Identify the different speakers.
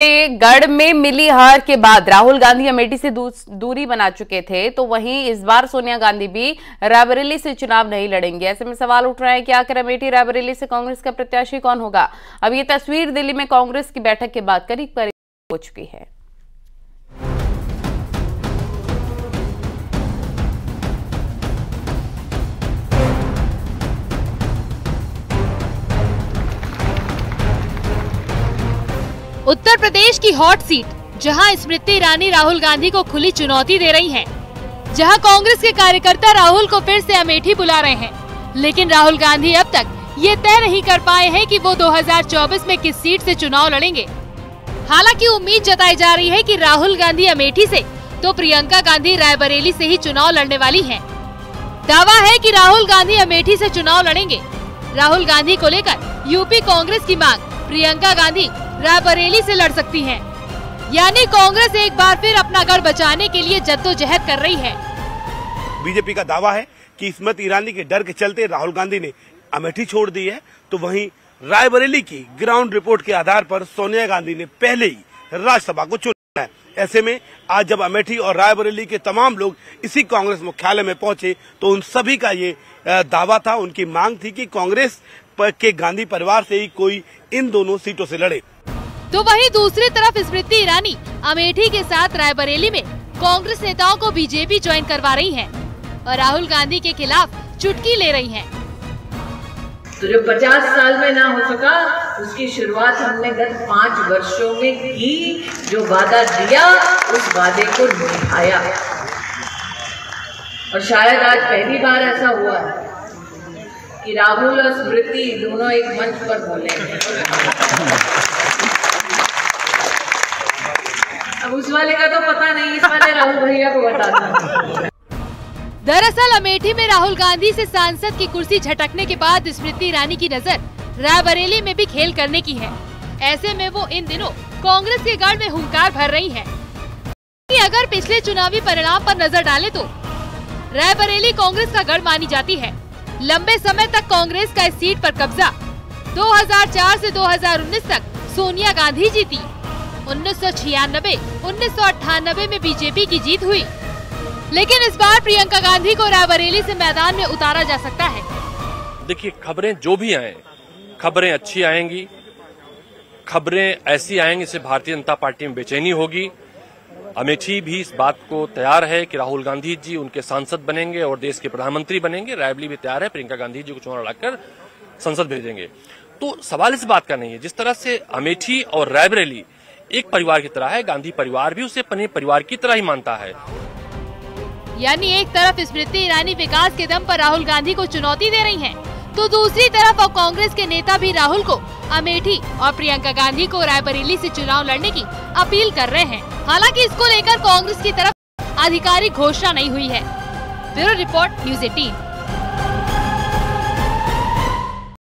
Speaker 1: गढ़ में मिली हार के बाद राहुल गांधी अमेठी से दूरी बना चुके थे, तो वहीं इस बार सोनिया गांधी भी रायबरेली से चुनाव नहीं लड़ेंगे। ऐसे में सवाल उठ रहा है कि आखिर अमेठी रायबरेली से कांग्रेस का प्रत्याशी कौन होगा। अब ये तस्वीर दिल्ली में कांग्रेस की बैठक के बाद करीब करीब हो चुकी है।
Speaker 2: उत्तर प्रदेश की हॉट सीट, जहां स्मृति ईरानी राहुल गांधी को खुली चुनौती दे रही हैं, जहां कांग्रेस के कार्यकर्ता राहुल को फिर से अमेठी बुला रहे हैं, लेकिन राहुल गांधी अब तक ये तय नहीं कर पाए हैं कि वो 2024 में किस सीट से चुनाव लड़ेंगे। हालांकि उम्मीद जताई जा रही है कि राहुल गांधी अमेठी से तो प्रियंका गांधी रायबरेली से ही चुनाव लड़ने वाली है। दावा है कि राहुल गांधी अमेठी से चुनाव लड़ेंगे। राहुल गांधी को लेकर यूपी कांग्रेस की मांग, प्रियंका गांधी रायबरेली से लड़ सकती हैं। यानी कांग्रेस एक बार फिर अपना गढ़ बचाने के लिए जद्दोजहद कर रही है।
Speaker 3: बीजेपी का दावा है कि स्मृति ईरानी के डर के चलते राहुल गांधी ने अमेठी छोड़ दी है, तो वहीं रायबरेली की ग्राउंड रिपोर्ट के आधार पर सोनिया गांधी ने पहले ही राज्यसभा को चुना है। ऐसे में आज जब अमेठी और रायबरेली के तमाम लोग इसी कांग्रेस मुख्यालय में पहुंचे, तो उन सभी का ये दावा था, उनकी मांग थी कि कांग्रेस के गांधी परिवार से ही कोई इन दोनों सीटों से लड़े।
Speaker 2: तो वहीं दूसरी तरफ स्मृति ईरानी अमेठी के साथ रायबरेली में कांग्रेस नेताओं को बीजेपी ज्वाइन करवा रही हैं और राहुल गांधी के खिलाफ चुटकी ले रही हैं।
Speaker 4: तो जो 50 साल में ना हो सका, उसकी शुरुआत हमने गत 5 वर्षों में की। जो वादा दिया उस वादे को निभाया, और शायद आज पहली बार ऐसा हुआ है कि राहुल और स्मृति दोनों एक मंच पर बोले। अब उस वाले का तो पता नहीं, इस वाले राहुल भैया को बताना।
Speaker 2: दरअसल अमेठी में राहुल गांधी से सांसद की कुर्सी झटकने के बाद स्मृति ईरानी की नजर रायबरेली में भी खेल करने की है। ऐसे में वो इन दिनों कांग्रेस के गढ़ में हुंकार भर रही है। अगर पिछले चुनावी परिणाम पर नजर डालें तो रायबरेली कांग्रेस का गढ़ मानी जाती है। लंबे समय तक कांग्रेस का इस सीट पर कब्जा। 2004 से 2019 तक सोनिया गांधी जीती। 1996, 1998 में बीजेपी की जीत हुई, लेकिन इस बार प्रियंका गांधी को रायबरेली से मैदान में उतारा जा सकता है।
Speaker 5: देखिए, खबरें जो भी आए, खबरें अच्छी आएंगी, खबरें ऐसी आएंगी जिससे भारतीय जनता पार्टी में बेचैनी होगी। अमेठी भी इस बात को तैयार है कि राहुल गांधी जी उनके सांसद बनेंगे और देश के प्रधानमंत्री बनेंगे। रायबरेली भी तैयार है, प्रियंका गांधी जी को चुनाव लड़कर संसद भेजेंगे। तो सवाल इस बात का नहीं है, जिस तरह से अमेठी और रायबरेली एक परिवार की तरह है, गांधी परिवार भी उसे अपने परिवार की तरह ही मानता है।
Speaker 2: यानी एक तरफ स्मृति ईरानी विकास के दम पर राहुल गांधी को चुनौती दे रही हैं, तो दूसरी तरफ अब कांग्रेस के नेता भी राहुल को अमेठी और प्रियंका गांधी को रायबरेली से चुनाव लड़ने की अपील कर रहे हैं। हालांकि इसको लेकर कांग्रेस की तरफ आधिकारिक घोषणा नहीं हुई है। Bureau report, news 18।